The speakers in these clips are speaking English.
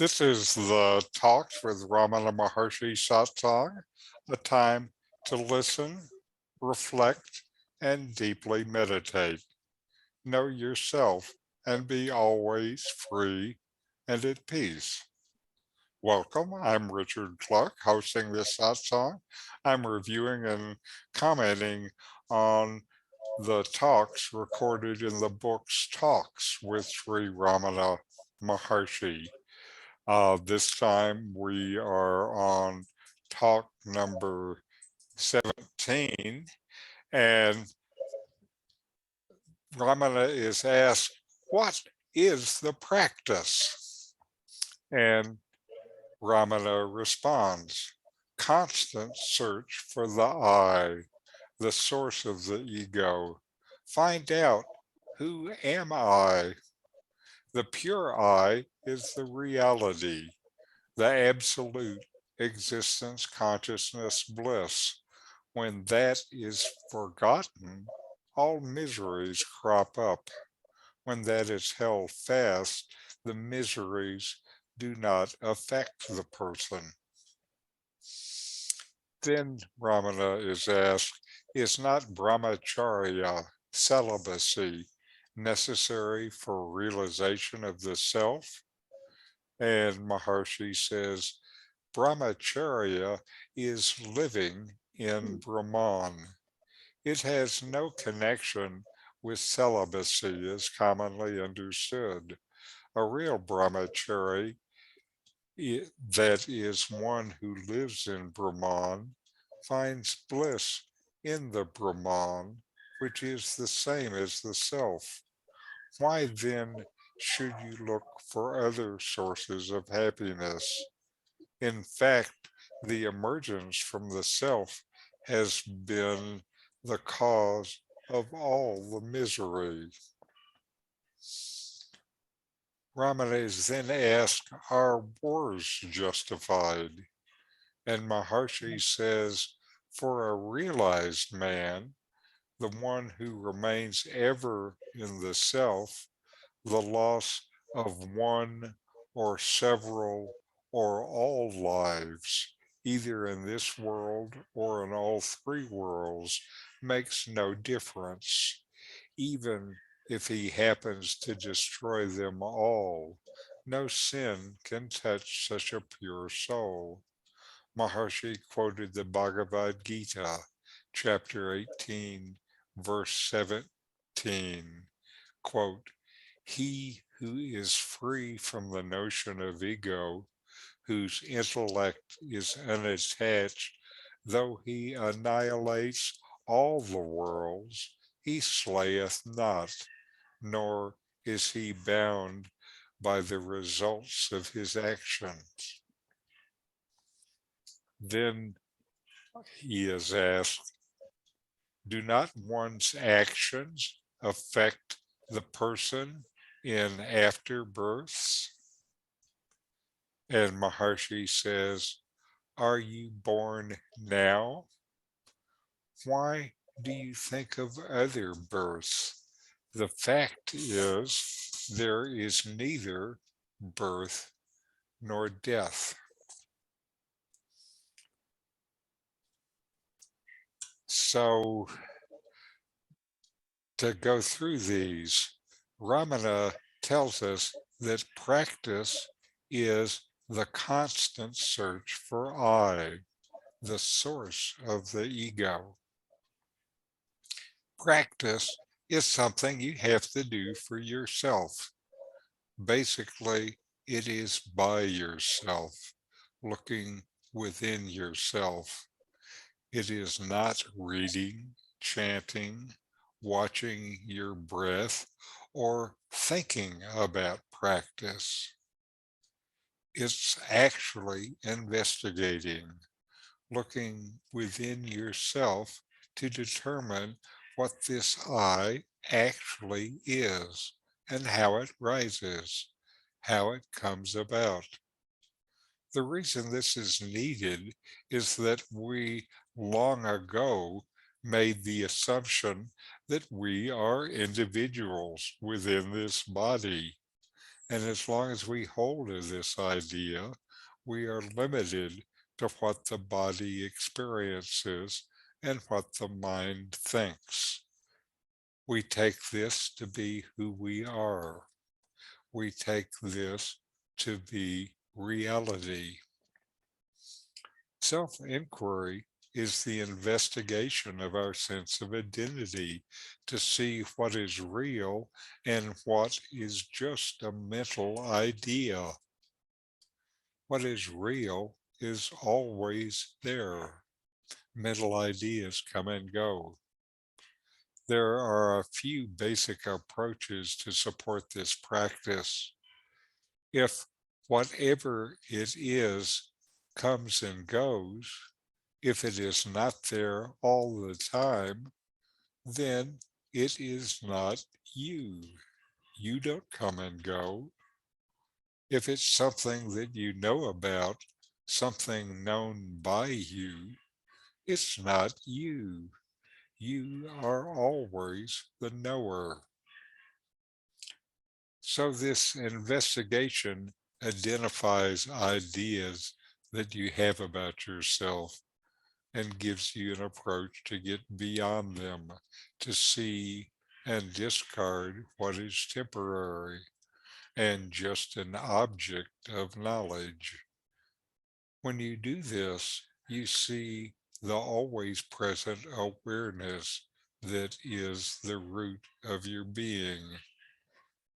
This is the Talks with Ramana Maharshi satsang, a time to listen, reflect, and deeply meditate. Know yourself and be always free and at peace. Welcome. I'm Richard Clarke, hosting this satsang. I'm reviewing and commenting on the talks recorded in the book's Talks with Sri Ramana Maharshi. This time we are on talk number 17, and Ramana is asked, what is the practice? And Ramana responds, constant search for the I, the source of the ego. Find out, who am I? The pure I is the reality, the absolute existence, consciousness, bliss. When that is forgotten, all miseries crop up. When that is held fast, the miseries do not affect the person. Then Ramana is asked, is not brahmacharya, celibacy, necessary for realization of the self? And Maharshi says, brahmacharya is living in Brahman. It has no connection with celibacy as commonly understood. A real brahmachari, that is one who lives in Brahman, finds bliss in the Brahman, which is the same as the self. Why then should you look for other sources of happiness? In fact, the emergence from the self has been the cause of all the misery. Ramana is then asked, are wars justified? And Maharshi says, for a realized man, the one who remains ever in the self, the loss of one or several or all lives, either in this world or in all three worlds, makes no difference, even if he happens to destroy them all. No sin can touch such a pure soul. Maharshi quoted the Bhagavad Gita, chapter 18, verse 17, quote, he who is free from the notion of ego, whose intellect is unattached, though he annihilates all the worlds, he slayeth not, nor is he bound by the results of his actions. Then he is asked, do not one's actions affect the person in afterbirths? And Maharshi says, are you born now? Why do you think of other births? The fact is, there is neither birth nor death. So, to go through these, Ramana tells us that practice is the constant search for I, the source of the ego. Practice is something you have to do for yourself. Basically, it is by yourself, looking within yourself. It is not reading, chanting, watching your breath, or thinking about practice. It's actually investigating, looking within yourself to determine what this I actually is and how it rises, how it comes about. The reason this is needed is that we long ago made the assumption that we are individuals within this body, And as long as we hold to this idea, we are limited to what the body experiences and what the mind thinks. We take this to be who we are. We take this to be reality. Self-inquiry is the investigation of our sense of identity to see what is real and what is just a mental idea. What is real is always there. Mental ideas come and go. There are a few basic approaches to support this practice. If whatever it is comes and goes, if it is not there all the time, then it is not you. You don't come and go. If it's something that you know about, something known by you, it's not you. You are always the knower. So this investigation identifies ideas that you have about yourself and gives you an approach to get beyond them, to see and discard what is temporary and just an object of knowledge. When you do this, you see the always present awareness that is the root of your being.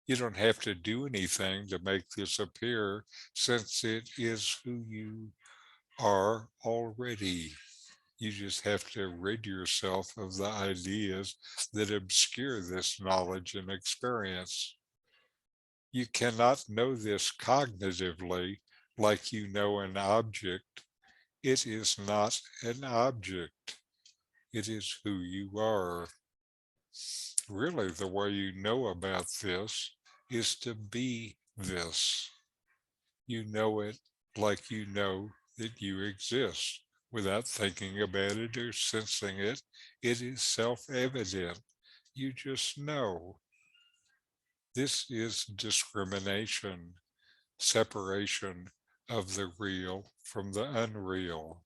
You don't have to do anything to make this appear, since it is who you are already. You just have to rid yourself of the ideas that obscure this knowledge and experience. You cannot know this cognitively like you know an object. It is not an object. It is who you are. Really, the way you know about this is to be this. You know it like you know that you exist without thinking about it or sensing it. It is self-evident. You just know. This is discrimination, separation of the real from the unreal.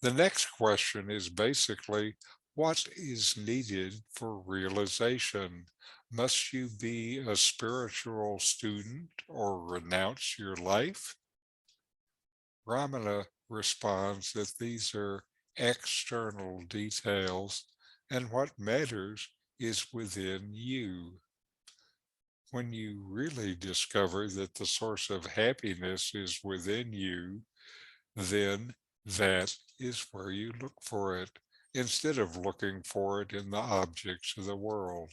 The next question is basically, what is needed for realization? Must you be a spiritual student or renounce your life? Ramana responds that these are external details, and what matters is within you. When you really discover that the source of happiness is within you, then that is where you look for it, instead of looking for it in the objects of the world.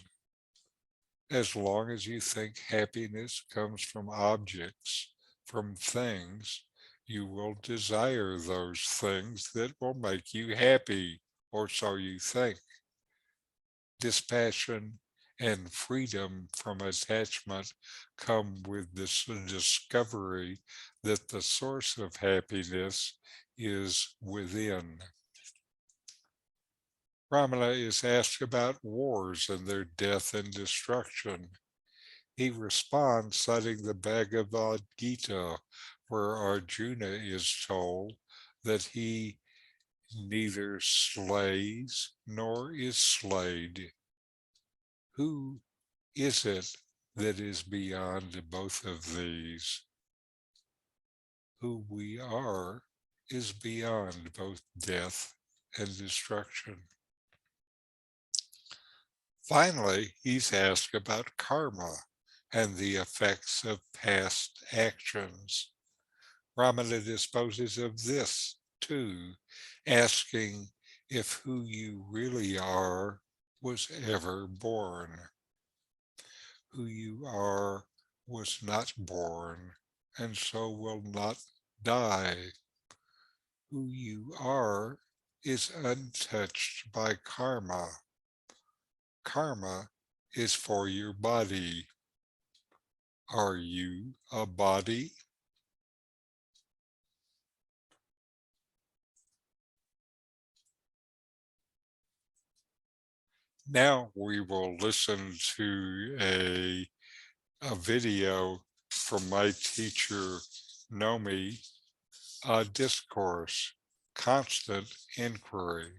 As long as you think happiness comes from objects, from things, you will desire those things that will make you happy, or so you think. Dispassion and freedom from attachment come with this discovery that the source of happiness is within. Ramana is asked about wars and their death and destruction. He responds citing the Bhagavad Gita, where Arjuna is told that he neither slays nor is slayed. Who is it that is beyond both of these? Who we are is beyond both death and destruction. Finally, he's asked about karma and the effects of past actions. Ramana disposes of this too, asking if who you really are was ever born. Who you are was not born, and so will not die. Who you are is untouched by karma. Karma is for your body. Are you a body? Now we will listen to a video from my teacher, NOme, discourse, constant inquiry.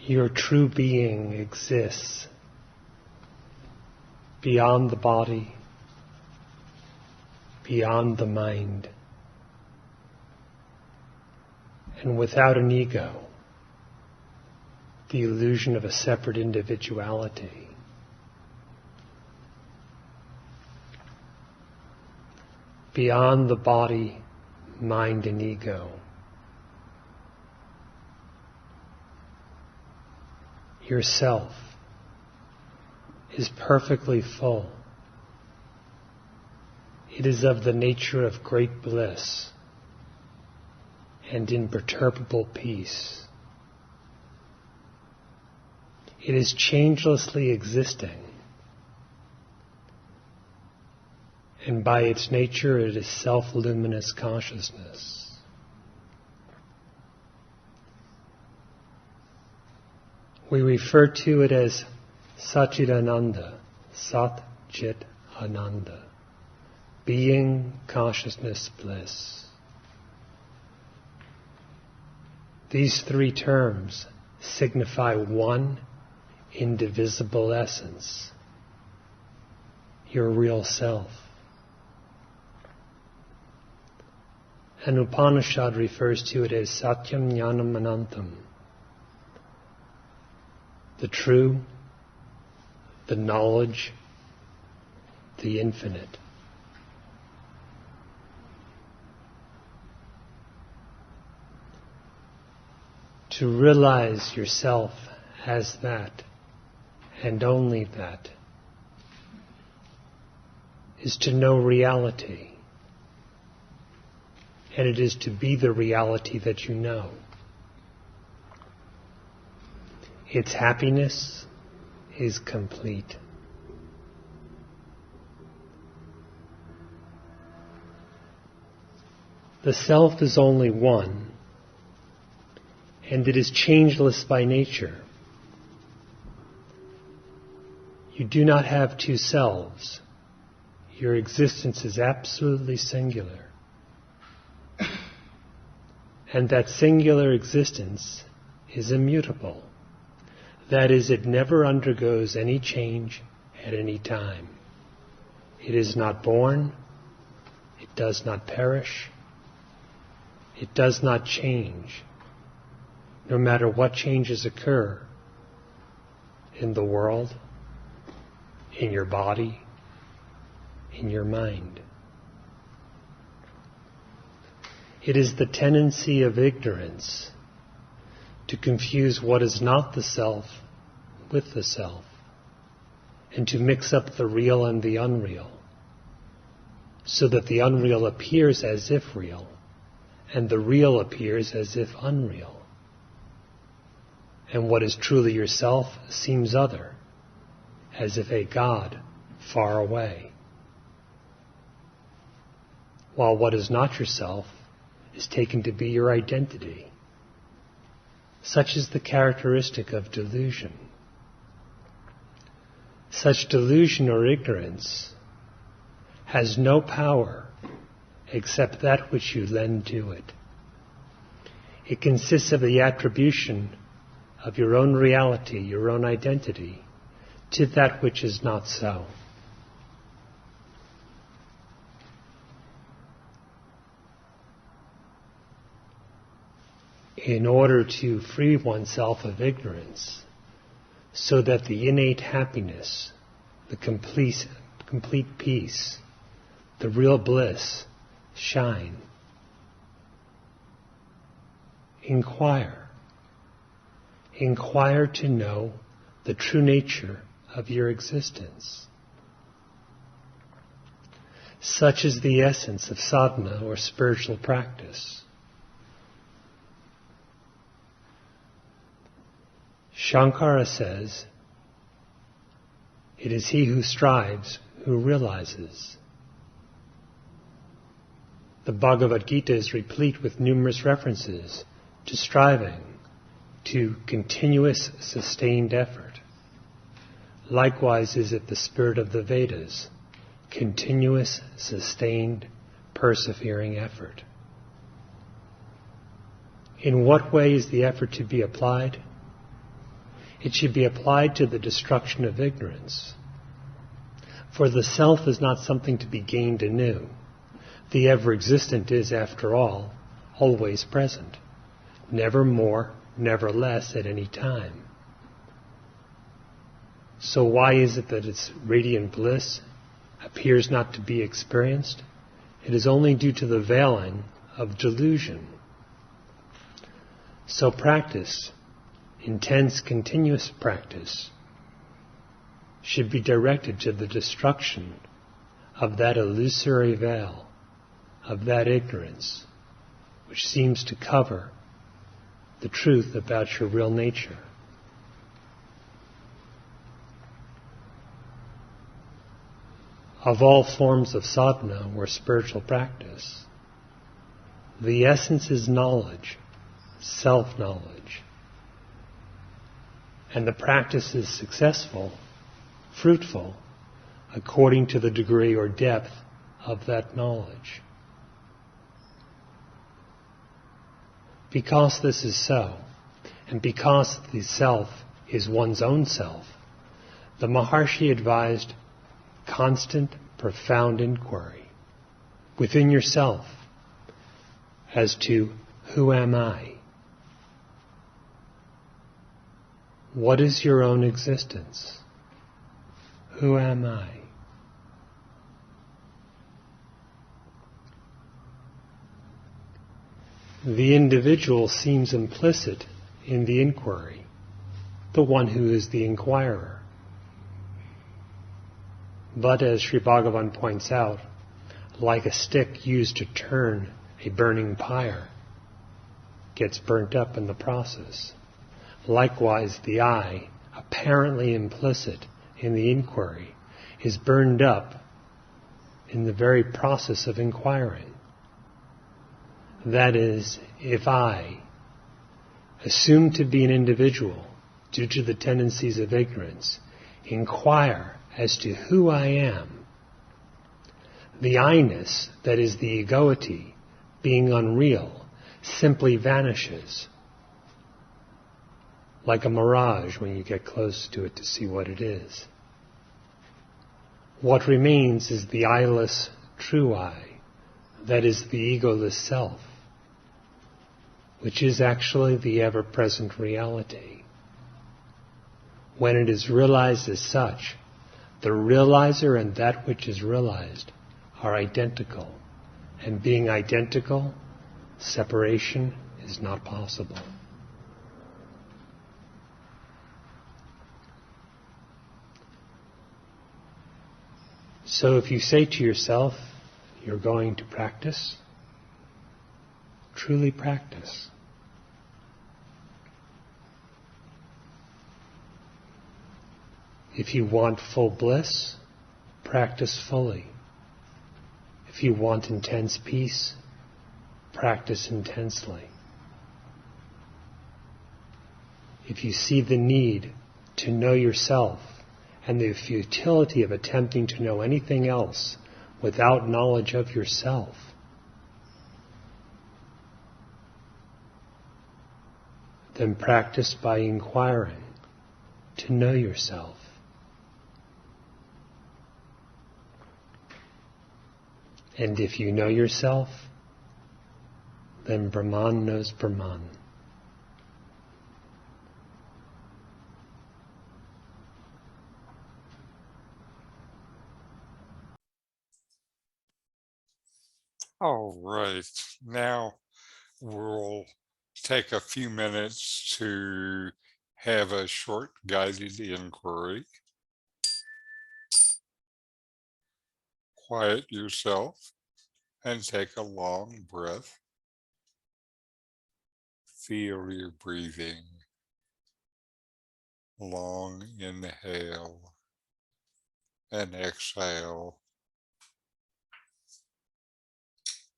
Your true being exists beyond the body, beyond the mind, and without an ego, the illusion of a separate individuality. Beyond the body, mind, and ego, yourself is perfectly full. It is of the nature of great bliss and imperturbable peace. It is changelessly existing, and by its nature it is self-luminous consciousness. We refer to it as Satchidananda, Sat Chit Ananda, being, consciousness, bliss. These three terms signify one indivisible essence, your real self. An Upanishad refers to it as Satyam Jnanam Anantam, the true, the knowledge, the infinite. To realize yourself as that, and only that, is to know reality, and it is to be the reality that you know. Its happiness is complete. The self is only one, and it is changeless by nature. You do not have two selves. Your existence is absolutely singular. And that singular existence is immutable. That is, it never undergoes any change at any time. It is not born. It does not perish. It does not change, no matter what changes occur in the world, in your body, in your mind. It is the tendency of ignorance to confuse what is not the self with the self, and to mix up the real and the unreal, so that the unreal appears as if real, and the real appears as if unreal. And what is truly yourself seems other, as if a God far away, while what is not yourself is taken to be your identity. Such is the characteristic of delusion. Such delusion or ignorance has no power except that which you lend to it. It consists of the attribution of your own reality, your own identity, to that which is not so. In order to free oneself of ignorance, so that the innate happiness, the complete peace, the real bliss shine, inquire. Inquire to know the true nature of your existence. Such is the essence of sadhana or spiritual practice. Shankara says, it is he who strives who realizes. The Bhagavad Gita is replete with numerous references to striving, to continuous sustained effort. Likewise is it the spirit of the Vedas, continuous, sustained, persevering effort. In what way is the effort to be applied? It should be applied to the destruction of ignorance. For the self is not something to be gained anew. The ever-existent is, after all, always present, never more, never less at any time. So why is it that its radiant bliss appears not to be experienced? It is only due to the veiling of delusion. So practice, intense, continuous practice, should be directed to the destruction of that illusory veil, of that ignorance, which seems to cover the truth about your real nature. Of all forms of sadhana or spiritual practice, the essence is knowledge, self-knowledge. And the practice is successful, fruitful, according to the degree or depth of that knowledge. Because this is so, and because the self is one's own self, the Maharshi advised constant, profound inquiry within yourself as to who am I? What is your own existence? Who am I? The individual seems implicit in the inquiry, the one who is the inquirer. But as Sri Bhagavan points out, like a stick used to turn a burning pyre, gets burnt up in the process. Likewise, the I, apparently implicit in the inquiry, is burned up in the very process of inquiring. That is, if I, assumed to be an individual due to the tendencies of ignorance, inquire as to who I am, the I-ness, that is the egoity, being unreal, simply vanishes, like a mirage when you get close to it to see what it is. What remains is the I-less true I, that is the egoless self, which is actually the ever-present reality. When it is realized as such, the realizer and that which is realized are identical, and being identical, separation is not possible. So if you say to yourself, you're going to practice, truly practice. If you want full bliss, practice fully. If you want intense peace, practice intensely. If you see the need to know yourself and the futility of attempting to know anything else without knowledge of yourself, then practice by inquiring to know yourself. And if you know yourself, then Brahman knows Brahman. All right, now we'll take a few minutes to have a short guided inquiry. Quiet yourself and take a long breath. Feel your breathing. long inhale and exhale.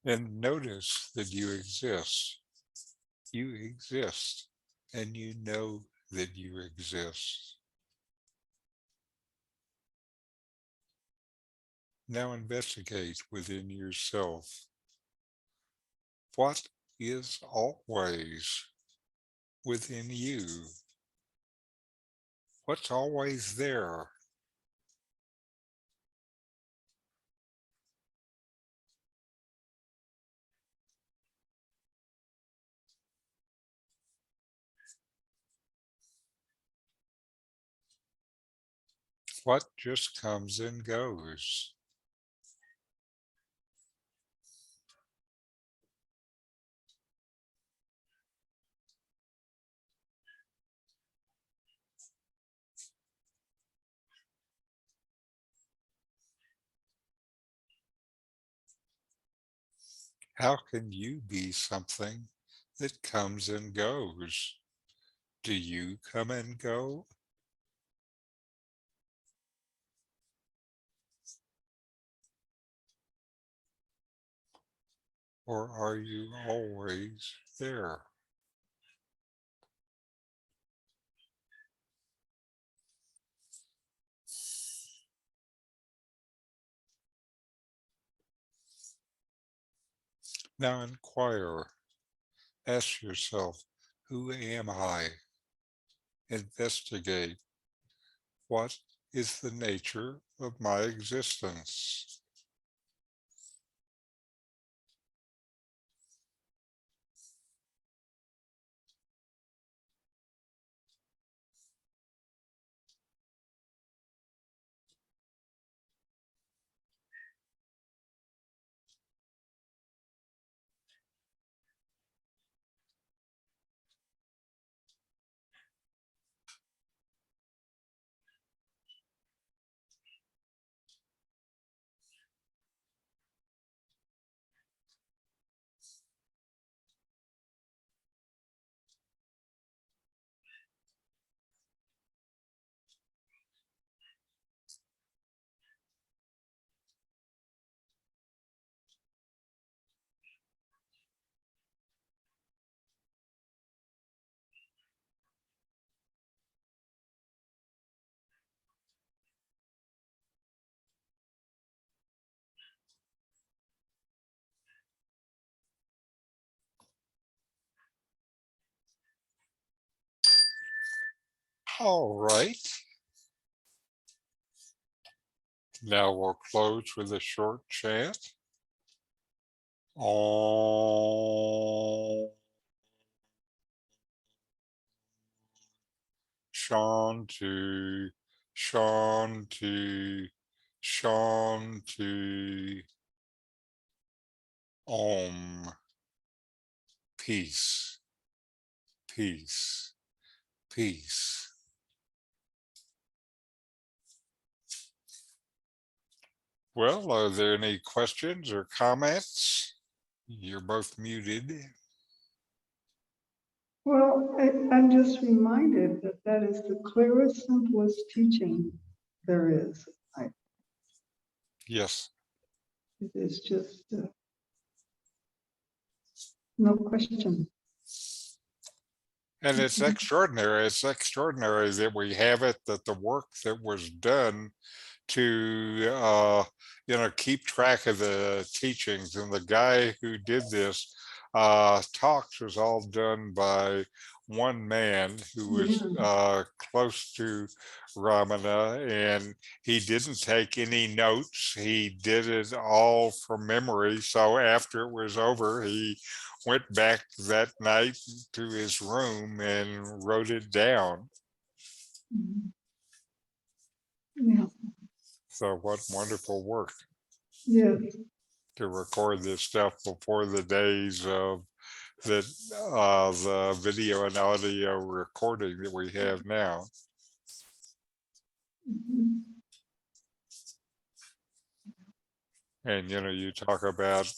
And notice that you exist. You exist, and you know that you exist. Now investigate within yourself what is always within you. What's always there? What just comes and goes? How can you be something that comes and goes? Do you come and go? Or are you always there? Now inquire, ask yourself, who am I? Investigate, what is the nature of my existence? All right. Now we'll close with a short chant. Om Shanti, Shanti, Shanti. Om. Peace, peace, peace. Well, are there any questions or comments? You're both muted. Well, I'm just reminded that that is the clearest, simplest teaching there is. Yes. It is just no question. And it's extraordinary. It's extraordinary that we have it, that the work that was done to keep track of the teachings, and the guy who did this talks was all done by one man who was close to Ramana, and he didn't take any notes. He did it all from memory. So after it was over, he went back that night to his room and wrote it down. Yeah. So what wonderful work. Yes. To record this stuff before the days of the video and audio recording that we have now. And you talk about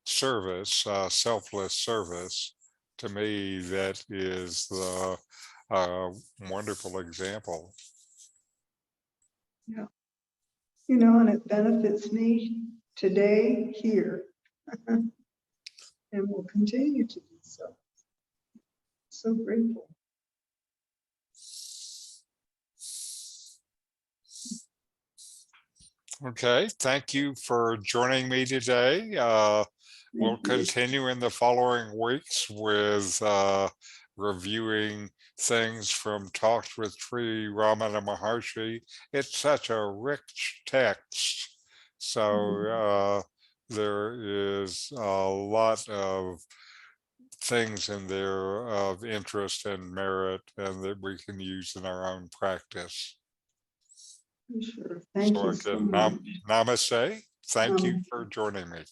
service, selfless service. To me, that is the a wonderful example. Yeah. You know, and it benefits me today here and will continue to do so. So grateful. Okay, thank you for joining me today. We'll Thank you. continue in the following weeks with reviewing things from Talks with Sri Ramana Maharshi. It's such a rich text. So there is a lot of things in there of interest and merit and that we can use in our own practice. Sure. Thank So you so again, much. namaste. Thank you Um, for joining me.